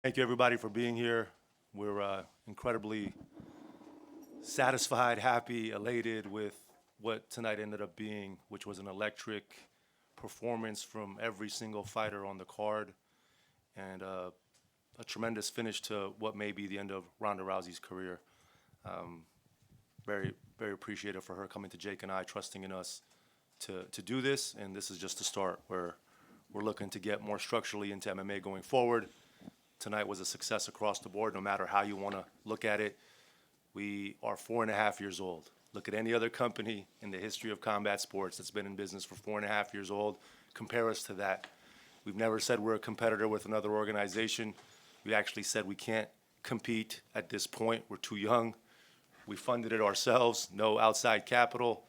Thank you, everybody, for being here. We're incredibly satisfied, happy, elated with what tonight ended up being, which was an electric performance from every single fighter on the card, and a tremendous finish to what may be the end of Ronda Rousey's career. Very, very appreciative for her coming to Jake and I, trusting in us to do this, and this is just the start. We're looking to get more structurally into MMA going forward. Tonight was a success across the board, no matter how you want to look at it. We are 4.5 years old. Look at any other company in the history of combat sports that's been in business for 4.5 years old. Compare us to that. We've never said we're a competitor with another organization. We actually said we can't compete at this point. We're too young. We funded it ourselves, no outside capital,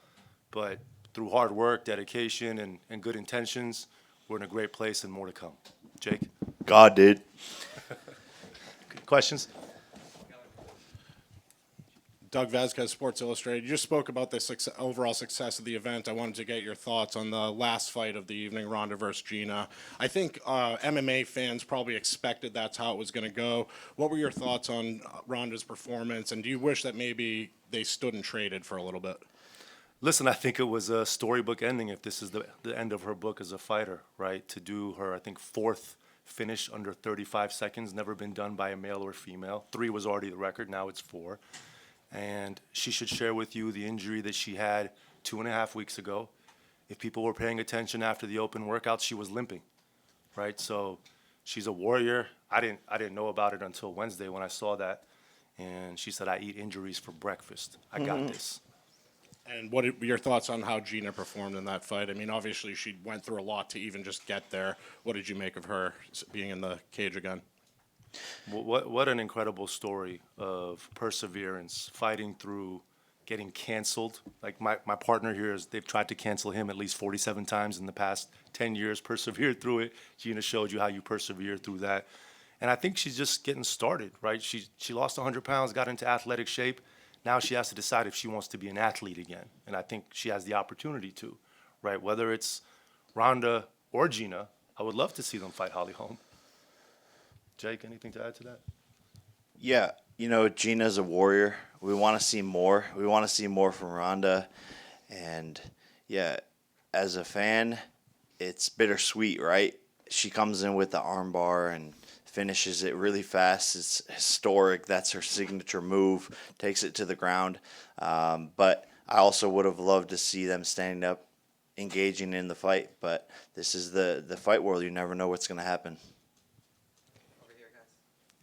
but through hard work, dedication, and good intentions, we're in a great place and more to come. Jake? God, dude. Questions? Doug Vasquez, Sports Illustrated. You just spoke about the overall success of the event. I wanted to get your thoughts on the last fight of the evening, Ronda versus Gina. I think MMA fans probably expected that's how it was going to go. What were your thoughts on Ronda's performance, and do you wish that maybe they stood and traded for a little bit? Listen, I think it was a storybook ending if this is the end of her book as a fighter, right? To do her, I think, fourth finish under 35 seconds, never been done by a male or female. 3 was already the record, now it's 4. And she should share with you the injury that she had 2.5 weeks ago. If people were paying attention after the open workouts, she was limping, right? So she's a warrior. I didn't know about it until Wednesday when I saw that. And she said, I eat injuries for breakfast. I got this. And what are your thoughts on how Gina performed in that fight? I mean, obviously she went through a lot to even just get there. What did you make of her being in the cage again? What an incredible story of perseverance, fighting through getting canceled. Like my partner here, they've tried to cancel him at least 47 times in the past 10 years, persevered through it. Gina showed you how you persevere through that. And I think she's just getting started, right? She lost 100 pounds, got into athletic shape. Now she has to decide if she wants to be an athlete again. And I think she has the opportunity to, right? Whether it's Ronda or Gina, I would love to see them fight Holly Holm. Jake, anything to add to that? Yeah, Gina's a warrior. We want to see more. We want to see more from Ronda. And, yeah, as a fan, it's bittersweet, right? She comes in with the armbar and finishes it really fast. It's historic. That's her signature move, takes it to the ground. But I also would have loved to see them standing up, engaging in the fight. But this is the fight world. You never know what's going to happen.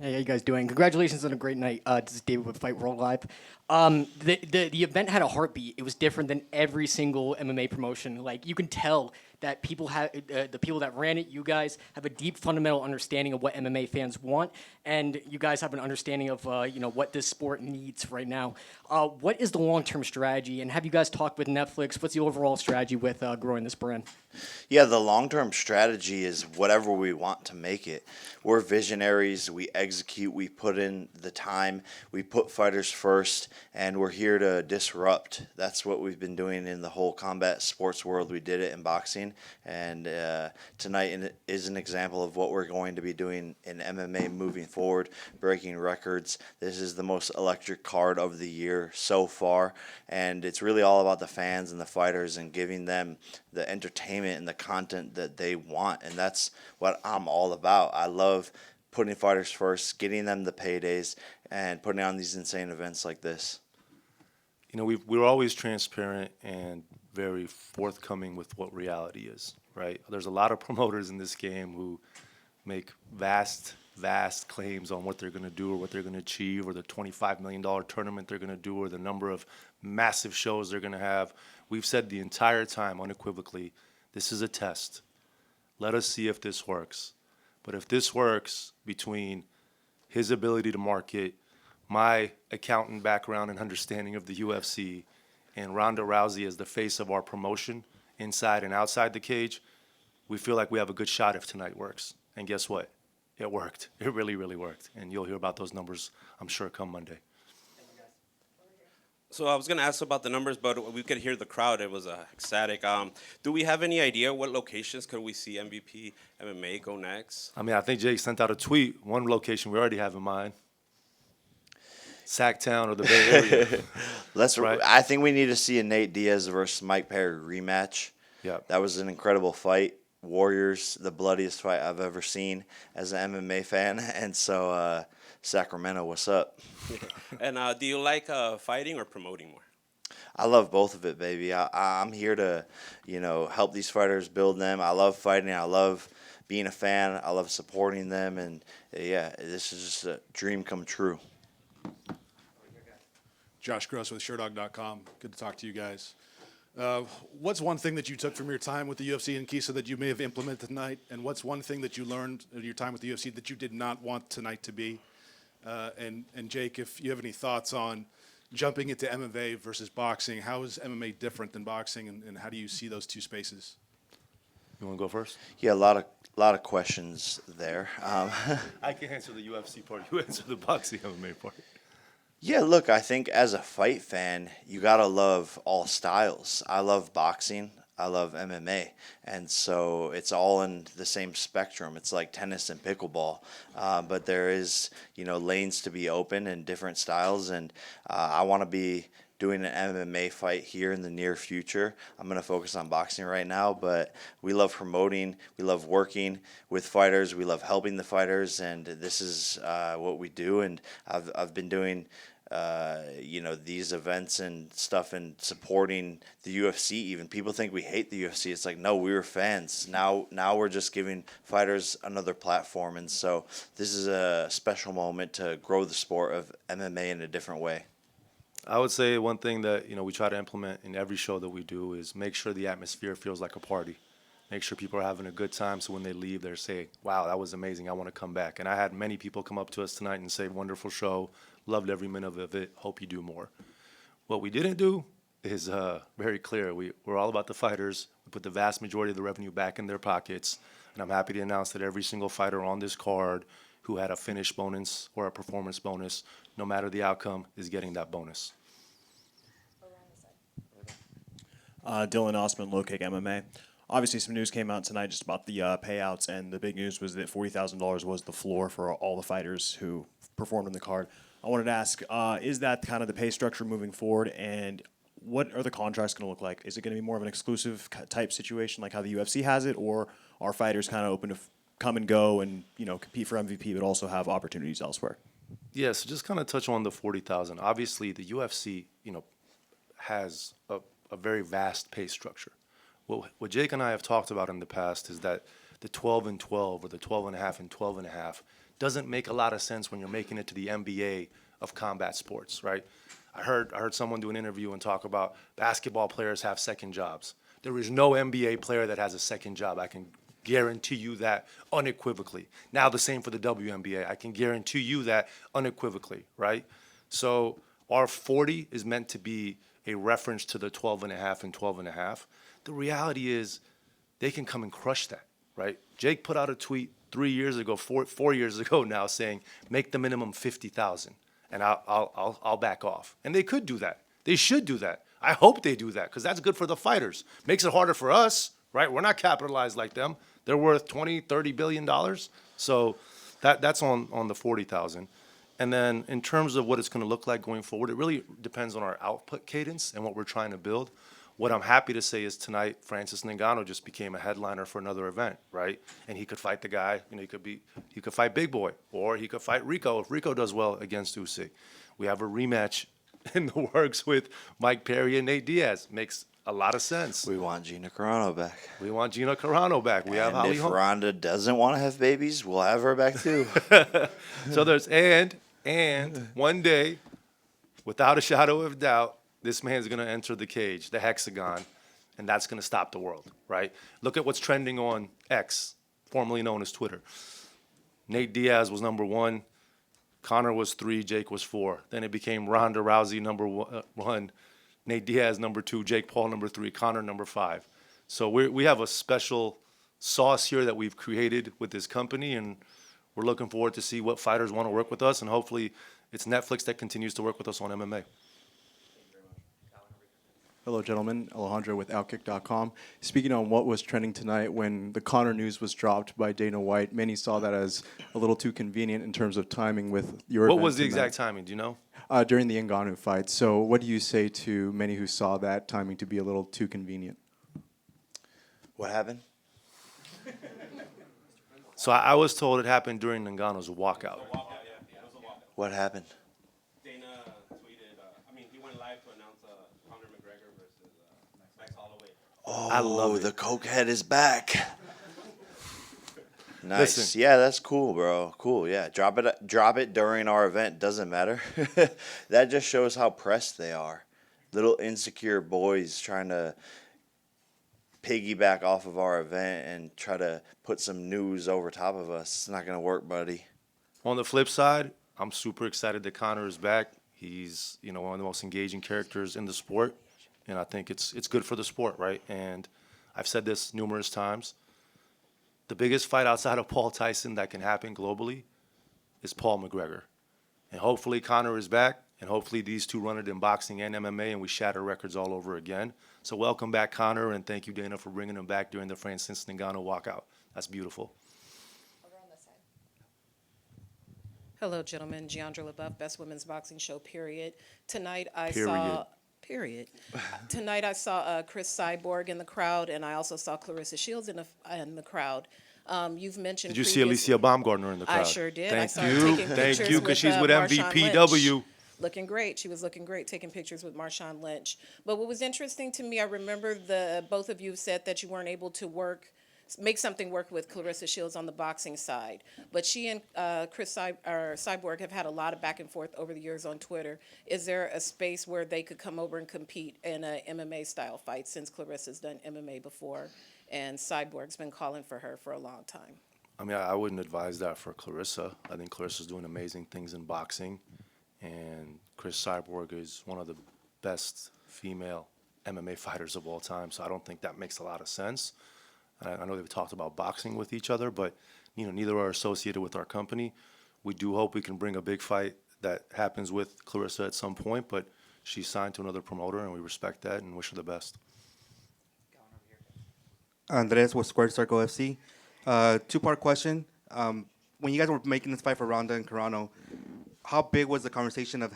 Hey, how you guys doing? Congratulations on a great night. This is David with Fight World Live. The event had a heartbeat. It was different than every single MMA promotion. Like, you can tell that people have the people that ran it. You guys have a deep fundamental understanding of what MMA fans want, and you guys have an understanding of what this sport needs right now. What is the long-term strategy, and have you guys talked with Netflix? What's the overall strategy with growing this brand? Yeah, the long-term strategy is whatever we want to make it. We're visionaries. We execute. We put in the time. We put fighters first, and we're here to disrupt. That's what we've been doing in the whole combat sports world. We did it in boxing, and tonight is an example of what we're going to be doing in MMA moving forward, breaking records. This is the most electric card of the year so far, and it's really all about the fans and the fighters and giving them the entertainment and the content that they want, and that's what I'm all about. I love putting fighters first, getting them the paydays, and putting on these insane events like this. We're always transparent and very forthcoming with what reality is, right? There's a lot of promoters in this game who make vast claims on what they're going to do or what they're going to achieve or the $25 million tournament they're going to do or the number of massive shows they're going to have. We've said the entire time unequivocally, this is a test. Let us see if this works. But if this works between his ability to market, my accountant background and understanding of the UFC, and Ronda Rousey as the face of our promotion inside and outside the cage, we feel like we have a good shot if tonight works. And guess what? It worked. It really, really worked. And you'll hear about those numbers, I'm sure, come Monday. So I was going to ask about the numbers, but we could hear the crowd. It was ecstatic. Do we have any idea what locations could we see MVP MMA go next? I mean, I think Jake sent out a tweet. One location we already have in mind. Sacktown or the Bay Area. Right. I think we need to see a Nate Diaz versus Mike Perry rematch. Yeah. That was an incredible fight. Warriors, the bloodiest fight I've ever seen as an MMA fan. And so, Sacramento, what's up? And do you like fighting or promoting more? I love both of it, baby. I'm here to, help these fighters, build them. I love fighting. I love being a fan. I love supporting them. And, yeah, this is just a dream come true. Josh Gross with SureDog.com. Good to talk to you guys. What's one thing that you took from your time with the UFC and Nakisa that you may have implemented tonight? And what's one thing that you learned in your time with the UFC that you did not want tonight to be? And Jake, if you have any thoughts on jumping into MMA versus boxing, how is MMA different than boxing, and how do you see those two spaces? You want to go first? Yeah, a lot of questions there. I can answer the UFC part. You answer the boxing MMA part. Yeah, look, I think as a fight fan, you gotta love all styles. I love boxing. I love MMA, and so it's all in the same spectrum. It's like tennis and pickleball, but there is, lanes to be open and different styles, and I want to be doing an MMA fight here in the near future. I'm going to focus on boxing right now, but we love promoting, we love working with fighters, we love helping the fighters, and this is what we do. And I've been doing these events and stuff and supporting the UFC. Even people think we hate the UFC. It's like, no, we were fans. Now we're just giving fighters another platform, and so this is a special moment to grow the sport of MMA in a different way. I would say one thing that we try to implement in every show that we do is make sure the atmosphere feels like a party. Make sure people are having a good time, so when they leave, they're saying, "Wow, that was amazing. I want to come back." And I had many people come up to us tonight and say, "Wonderful show. Loved every minute of it. Hope you do more." What we didn't do is very clear. We're all about the fighters. We put the vast majority of the revenue back in their pockets, and I'm happy to announce that every single fighter on this card who had a finish bonus or a performance bonus, no matter the outcome, is getting that bonus. Dylan Osman, Low Kick MMA. Obviously, some news came out tonight just about the payouts, and the big news was that $40,000 was the floor for all the fighters who performed on the card. I wanted to ask, is that kind of the pay structure moving forward, and what are the contracts going to look like? Is it going to be more of an exclusive type situation like how the UFC has it, or are fighters kind of open to come and go and compete for MVP but also have opportunities elsewhere? Yeah, so just kind of touch on the 40,000. Obviously, the UFC, has a very vast pay structure. What Jake and I have talked about in the past is that the 12 and 12 or the 12 and a half and 12 and a half doesn't make a lot of sense when you're making it to the NBA of combat sports, right? I heard someone do an interview and talk about basketball players have second jobs. There is no NBA player that has a second job. I can guarantee you that unequivocally. Now the same for the WNBA. I can guarantee you that unequivocally, right? So our 40 is meant to be a reference to the 12 and a half and 12 and a half. The reality is they can come and crush that, right? Jake put out a tweet 3 years ago, 4 years ago now, saying make the minimum 50,000, and I'll back off. And they could do that. They should do that. I hope they do that because that's good for the fighters. Makes it harder for us, right? We're not capitalized like them. They're worth $20-30 billion. So that's on the 40,000. And then in terms of what it's going to look like going forward, it really depends on our output cadence and what we're trying to build. What I'm happy to say is tonight, Francis Ngannou just became a headliner for another event, right? And he could fight the guy, he could fight Big Boy, or he could fight Rico if Rico does well against Usyk. We have a rematch in the works with Mike Perry and Nate Diaz. Makes a lot of sense. We want Gina Carano back. We want Gina Carano back. We have And Holly if Holm. Ronda doesn't want to have babies, we'll have her back too. So there's and one day, without a shadow of doubt, this man's going to enter the cage, the hexagon, and that's going to stop the world, right? Look at what's trending on X, formerly known as Twitter. Nate Diaz was number 1, Conor was 3, Jake was 4. Then it became Ronda Rousey number 1, Nate Diaz number 2, Jake Paul number 3, Conor number 5. So we have a special sauce here that we've created with this company, and we're looking forward to see what fighters want to work with us, and hopefully it's Netflix that continues to work with us on MMA. Hello, gentlemen. Alejandro with Outkick.com. Speaking on what was trending tonight, when the Conor news was dropped by Dana White, many saw that as a little too convenient in terms of timing with your What event was the tonight. exact timing? Do you know? During the Ngannou fight. So what do you say to many who saw that timing to be a little too convenient? What happened? So I was told it happened during Ngannou's walkout. What happened? Dana tweeted, he went live to announce Conor McGregor versus Max Holloway. Oh, I love it. the cokehead is back. Nice. Listen. Yeah, that's cool, bro. Cool. Yeah, drop it during our event. Doesn't matter. That just shows how pressed they are. Little insecure boys trying to piggyback off of our event and try to put some news over top of us. It's not gonna work, buddy. On the flip side, I'm super excited that Conor is back. He's, one of the most engaging characters in the sport, and I think it's good for the sport, right? And I've said this numerous times. The biggest fight outside of Paul Tyson that can happen globally is Paul McGregor. And hopefully Conor is back, and hopefully these two run it in boxing and MMA, and we shatter records all over again. So welcome back, Conor, and thank you, Dana, for bringing him back during the Francis Ngannou walkout. That's beautiful. Hello, gentlemen. Giandra LaBeouf, Best Women's Boxing Show, period. Tonight I Period. saw, period. Tonight I saw Chris Cyborg in the crowd, and I also saw Clarissa Shields in the crowd. You've mentioned. Did you see Alicia Baumgartner in the crowd? I sure did. Thank I saw her you. taking Thank pictures you, because she's with Marshawn MVPW. Lynch. Looking great. She was looking great, taking pictures with Marshawn Lynch. But what was interesting to me, I remember both of you said that you weren't able to make something work with Clarissa Shields on the boxing side. But she and Cyborg have had a lot of back and forth over the years on Twitter. Is there a space where they could come over and compete in a MMA style fight, since Clarissa's done MMA before and Cyborg's been calling for her for a long time? I mean, I wouldn't advise that for Clarissa. I think Clarissa's doing amazing things in boxing, and Chris Cyborg is one of the best female MMA fighters of all time, so I don't think that makes a lot of sense. I know they've talked about boxing with each other, but neither are associated with our company. We do hope we can bring a big fight that happens with Clarissa at some point, but she's signed to another promoter, and we respect that and wish her the best. Andres with Square Circle FC. Two-part question. When you guys were making this fight for Ronda and Carano, how big was the conversation of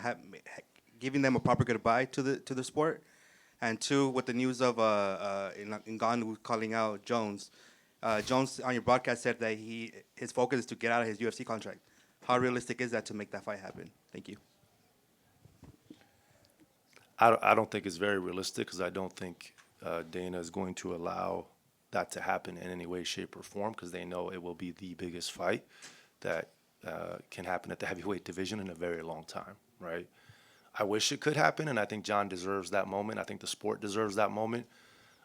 giving them a proper goodbye to the sport? And two, with the news of Ngannou calling out Jones, Jones on your broadcast said that his focus is to get out of his UFC contract. How realistic is that to make that fight happen? Thank you. I don't think it's very realistic, because I don't think Dana is going to allow that to happen in any way, shape, or form, because they know it will be the biggest fight that can happen at the heavyweight division in a very long time, right? I wish it could happen, and I think Jon deserves that moment. I think the sport deserves that moment.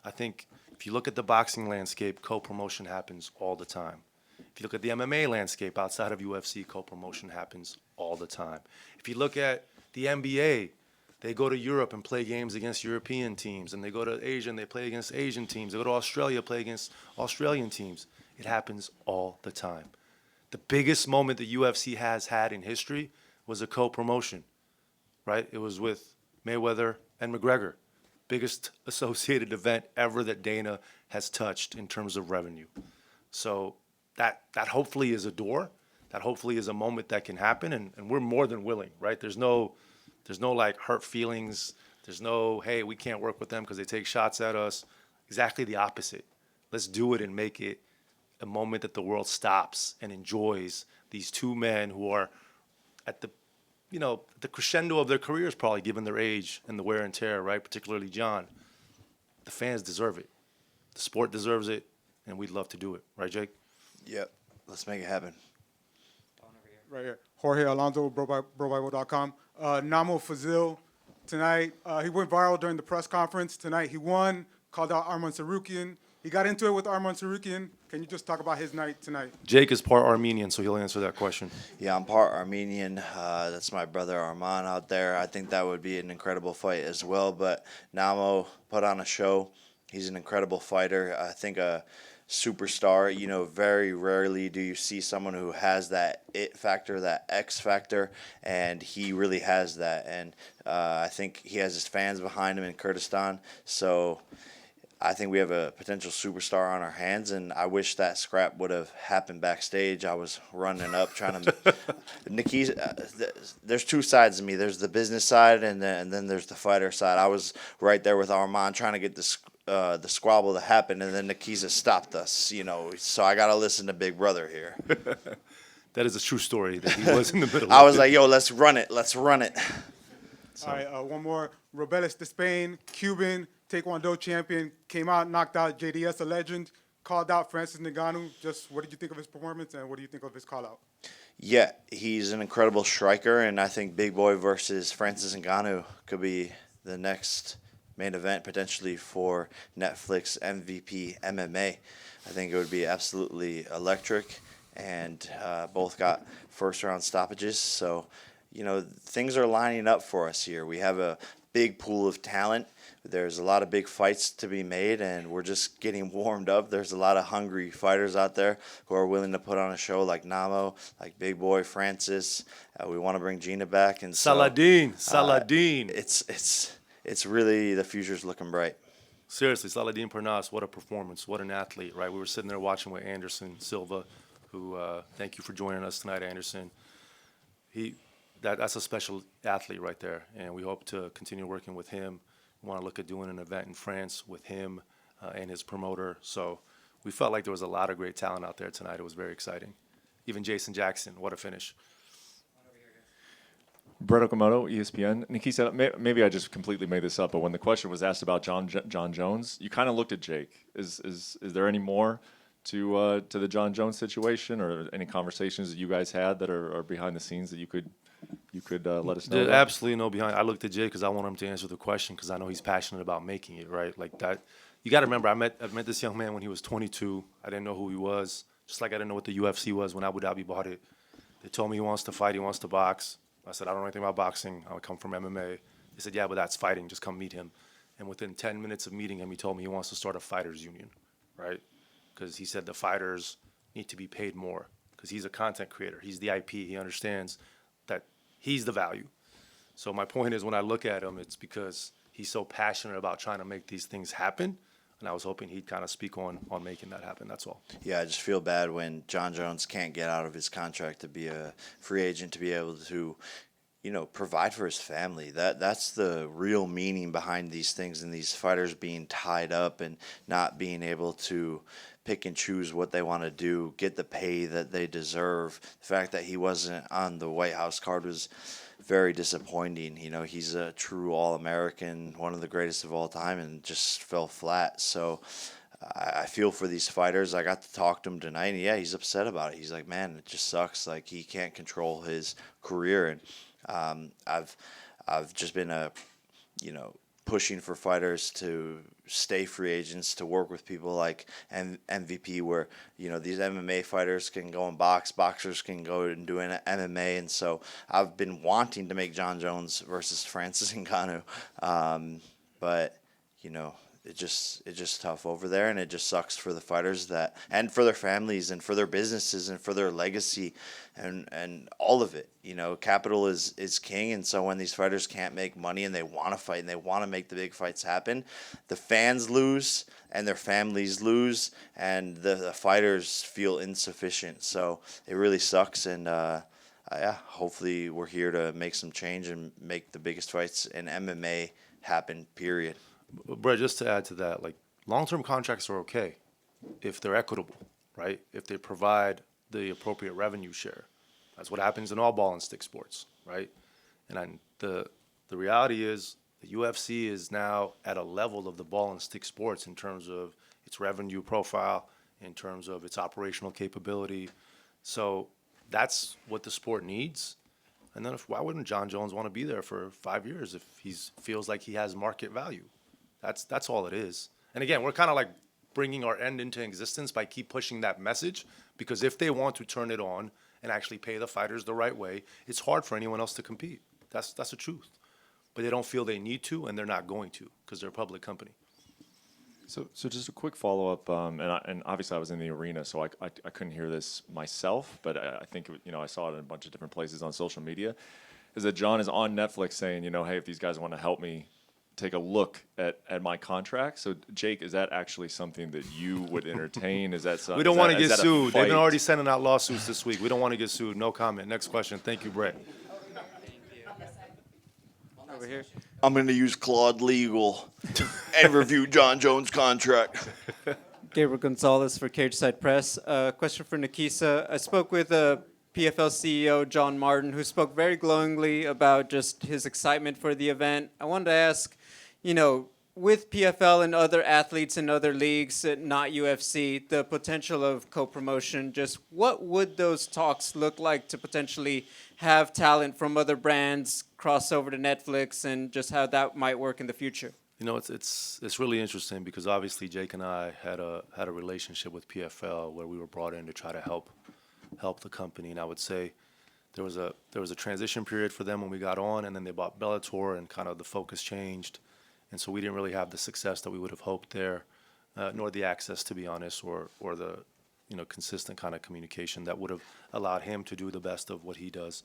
I think if you look at the boxing landscape, co-promotion happens all the time. If you look at the MMA landscape outside of UFC, co-promotion happens all the time. If you look at the NBA, they go to Europe and play games against European teams, and they go to Asia and they play against Asian teams. They go to Australia, play against Australian teams. It happens all the time. The biggest moment the UFC has had in history was a co-promotion, right? It was with Mayweather and McGregor. Biggest associated event ever that Dana has touched in terms of revenue. So that hopefully is a door. That hopefully is a moment that can happen, and we're more than willing, right? There's no like hurt feelings. There's no, hey, we can't work with them because they take shots at us. Exactly the opposite. Let's do it and make it a moment that the world stops and enjoys these two men who are at the crescendo of their careers, probably, given their age and the wear and tear, right? Particularly Jon. The fans deserve it. The sport deserves it, and we'd love to do it. Right, Jake? Yep. Let's make it happen. Right here. Jorge Alonso, BroBible.com. Namo Fazil, tonight, he went viral during the press conference. Tonight he won, called out Arman Sarukian. He got into it with Arman Sarukian. Can you just talk about his night tonight? Jake is part Armenian, so he'll answer that question. Yeah, I'm part Armenian. That's my brother Arman out there. I think that would be an incredible fight as well. But Namo put on a show. He's an incredible fighter. I think a superstar. You know, very rarely do you see someone who has that it factor, that X factor, and he really has that. And I think he has his fans behind him in Kurdistan. So I think we have a potential superstar on our hands, and I wish that scrap would have happened backstage. I was running up trying to. Nakisa, there's two sides of me. There's the business side, and then there's the fighter side. I was right there with Armand trying to get the squabble to happen, and then Nakisa stopped us. You know, so I got to listen to Big Brother here. That is a true story that he was in the middle. I of was it. like, yo, let's run it. Let's run it. All right, one more. Robeles de Spain, Cuban Taekwondo champion, came out, knocked out JDS, a legend, called out Francis Ngannou. Just what did you think of his performance, and what do you think of his call out? Yeah, he's an incredible striker, and I think Big Boy versus Francis Ngannou could be the next main event potentially for Netflix MVP MMA. I think it would be absolutely electric, and both got first-round stoppages. So, you know, things are lining up for us here. We have a big pool of talent. There's a lot of big fights to be made, and we're just getting warmed up. There's a lot of hungry fighters out there who are willing to put on a show like Namo, like Big Boy, Francis. We want to bring Gina back. And so, Saladin. It's really, the future's looking bright. Seriously, Saladin Pernas, what a performance, what an athlete, right? We were sitting there watching with Anderson Silva, who, thank you for joining us tonight, Anderson. That's a special athlete right there, and we hope to continue working with him. We want to look at doing an event in France with him and his promoter. So we felt like there was a lot of great talent out there tonight. It was very exciting. Even Jason Jackson, what a finish. Brett Okamoto, ESPN. Nakisa, maybe I just completely made this up, but when the question was asked about Jon Jones, you kind of looked at Jake. Is there any more to the Jon Jones situation, or any conversations that you guys had that are behind the scenes that you could let us know There's about? absolutely no behind. I looked at Jay because I want him to answer the question because I know he's passionate about making it, right? Like that. You got to remember, I met this young man when he was 22. I didn't know who he was, just like I didn't know what the UFC was when Abu Dhabi bought it. They told me he wants to fight, he wants to box. I said, I don't know anything about boxing. I come from MMA. They said, yeah, but that's fighting. Just come meet him. And within 10 minutes of meeting him, he told me he wants to start a fighters union, right? Because he said the fighters need to be paid more because he's a content creator. He's the IP. He understands that he's the value. So my point is, when I look at him, it's because he's so passionate about trying to make these things happen. And I was hoping he'd kind of speak on making that happen. That's all. Yeah, I just feel bad when Jon Jones can't get out of his contract to be a free agent, to be able to, you know, provide for his family. That's the real meaning behind these things, and these fighters being tied up and not being able to pick and choose what they want to do, get the pay that they deserve. The fact that he wasn't on the White House card was very disappointing. You know, he's a true All-American, one of the greatest of all time, and just fell flat. So I feel for these fighters. I got to talk to him tonight, and yeah, he's upset about it. He's like, man, it just sucks. Like, he can't control his career. And I've just been pushing for fighters to stay free agents, to work with people like MVP, where, you know, these MMA fighters can go and box, boxers can go and do an MMA. And so I've been wanting to make Jon Jones versus Francis Ngannou. But, you know, it's just tough over there, and it just sucks for the fighters and for their families and for their businesses and for their legacy and all of it. You know, capital is king, and so when these fighters can't make money and they want to fight and they want to make the big fights happen, the fans lose and their families lose, and the fighters feel insufficient. So it really sucks, and yeah, hopefully we're here to make some change and make the biggest fights in MMA happen, period. Brett, just to add to that, like, long-term contracts are okay if they're equitable, right? If they provide the appropriate revenue share. That's what happens in all ball and stick sports, right? And the reality is the UFC is now at a level of the ball and stick sports in terms of its revenue profile, in terms of its operational capability. So that's what the sport needs. And then why wouldn't Jon Jones want to be there for 5 years if he feels like he has market value? That's all it is. And again, we're kind of like bringing our end into existence by keep pushing that message, because if they want to turn it on and actually pay the fighters the right way, it's hard for anyone else to compete. That's the truth. But they don't feel they need to, and they're not going to because they're a public company. So just a quick follow up, and obviously I was in the arena, so I couldn't hear this myself, but I think I saw it in a bunch of different places on social media. Is that Jon is on Netflix saying, hey, if these guys want to help me take a look at my contract. So Jake, is that actually something that you would entertain? Is that something? We don't want to get sued. They've been fight? already sending out lawsuits this week. We don't want to get sued. No comment. Next question. Thank you, Brett. Over here. I'm going to use Claude Legal and review Jon Jones' contract. Gabriel Gonzalez for Cageside Press. Question for Nakisa. I spoke with PFL CEO John Martin, who spoke very glowingly about just his excitement for the event. I wanted to ask, with PFL and other athletes in other leagues, not UFC, the potential of co-promotion, just what would those talks look like to potentially have talent from other brands cross over to Netflix, and just how that might work in the future? It's really interesting because obviously Jake and I had a relationship with PFL where we were brought in to try to help the company, and I would say there was a transition period for them when we got on, and then they bought Bellator, and kind of the focus changed, and so we didn't really have the success that we would have hoped there, nor the access, to be honest, or the consistent kind of communication that would have allowed him to do the best of what he does.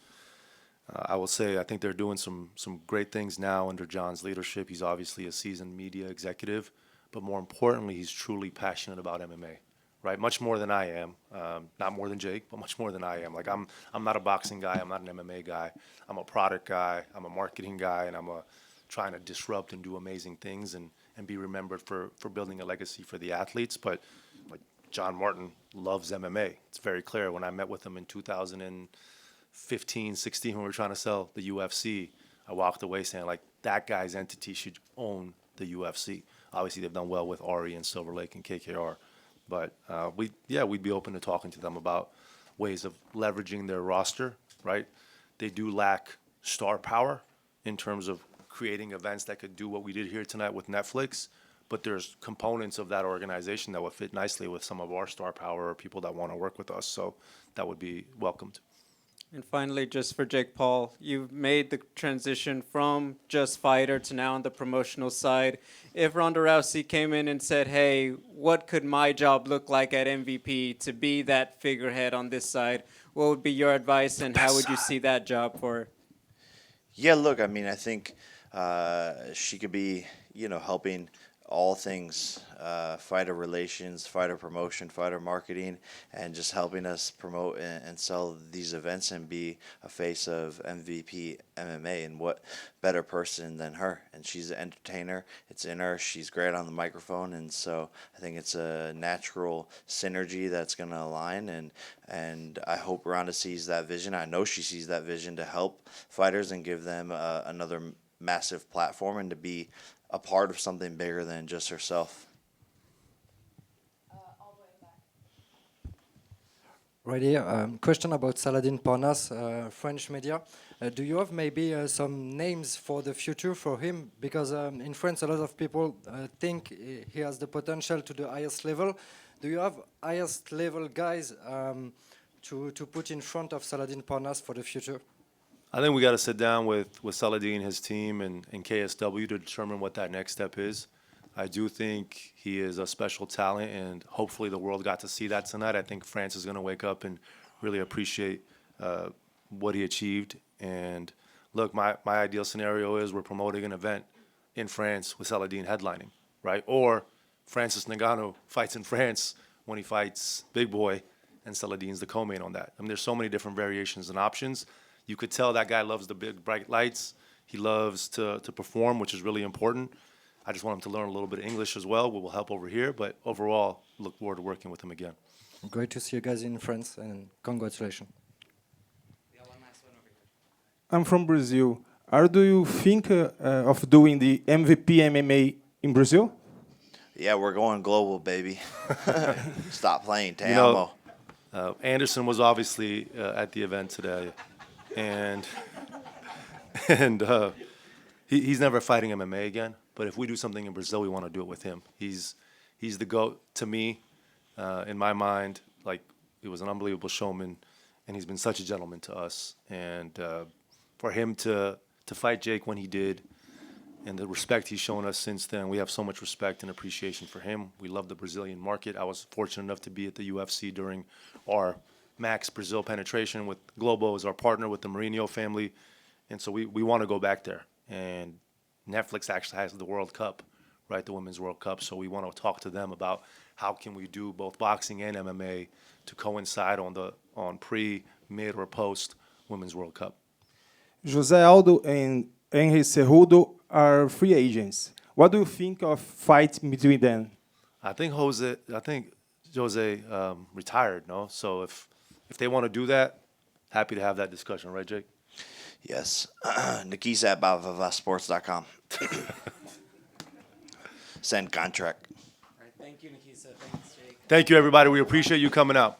I will say I think they're doing some great things now under Jon's leadership. He's obviously a seasoned media executive, but more importantly, he's truly passionate about MMA. Right, much more than I am. Not more than Jake, but much more than I am. Like I'm not a boxing guy. I'm not an MMA guy. I'm a product guy. I'm a marketing guy, and I'm trying to disrupt and do amazing things and be remembered for building a legacy for the athletes. But like Jon Martin loves MMA. It's very clear. When I met with him in 2015, 16, when we were trying to sell the UFC, I walked away saying like that guy's entity should own the UFC. Obviously, they've done well with Ari and Silver Lake and KKR. But we'd be open to talking to them about ways of leveraging their roster, right? They do lack star power in terms of creating events that could do what we did here tonight with Netflix, but there's components of that organization that would fit nicely with some of our star power or people that want to work with us, so that would be welcomed. And finally, just for Jake Paul, you've made the transition from just fighter to now on the promotional side. If Ronda Rousey came in and said, hey, what could my job look like at MVP to be that figurehead on this side, what would be your advice, and how would you see that job for her? Yeah, look, I mean, I think she could be, helping all things fighter relations, fighter promotion, fighter marketing, and just helping us promote and sell these events and be a face of MVP MMA. And what better person than her? And she's an entertainer. It's in her. She's great on the microphone. And so I think it's a natural synergy that's going to align. And I hope Ronda sees that vision. I know she sees that vision to help fighters and give them another massive platform and to be a part of something bigger than just herself. Right here, question about Saladin Parnasse, French media. Do you have maybe some names for the future for him? Because in France, a lot of people think he has the potential to the highest level. Do you have highest level guys to put in front of Saladin Parnasse for the future? I think we got to sit down with Saladin, his team, and KSW to determine what that next step is. I do think he is a special talent, and hopefully the world got to see that tonight. I think France is going to wake up and really appreciate what he achieved. And look, my ideal scenario is we're promoting an event in France with Saladin headlining, right? Or Francis Ngannou fights in France when he fights Big Boy, and Saladin's the co-main on that. I mean, there's so many different variations and options. You could tell that guy loves the big, bright lights. He loves to perform, which is really important. I just want him to learn a little bit of English as well, which will help over here. But overall, look forward to working with him again. Great to see you guys in France, and congratulations. I'm from Brazil. Do you think of doing the MVP MMA in Brazil? Yeah, we're going global, baby. Stop playing, te amo. Anderson was obviously at the event today, and he's never fighting MMA again. But if we do something in Brazil, we want to do it with him. He's the GOAT to me, in my mind. Like, he was an unbelievable showman, and he's been such a gentleman to us. And for him to fight Jake when he did, and the respect he's shown us since then. We have so much respect and appreciation for him. We love the Brazilian market. I was fortunate enough to be at the UFC during our Max Brazil penetration with Globo as our partner with the Mourinho family. And so we want to go back there. And Netflix actually has the World Cup, right, the Women's World Cup. So we want to talk to them about how can we do both boxing and MMA to coincide on pre, mid, or post Women's World Cup. José Aldo and Henry Cejudo are free agents. What do you think of fight between them? I think Jose retired, no? So if they want to do that, happy to have that discussion, right, Jake? Yes. Nakisa at BavaVaSports.com. Send contract. All right, thank you, Nakisa. Thanks, Jake. Thank you, everybody. We appreciate you coming out.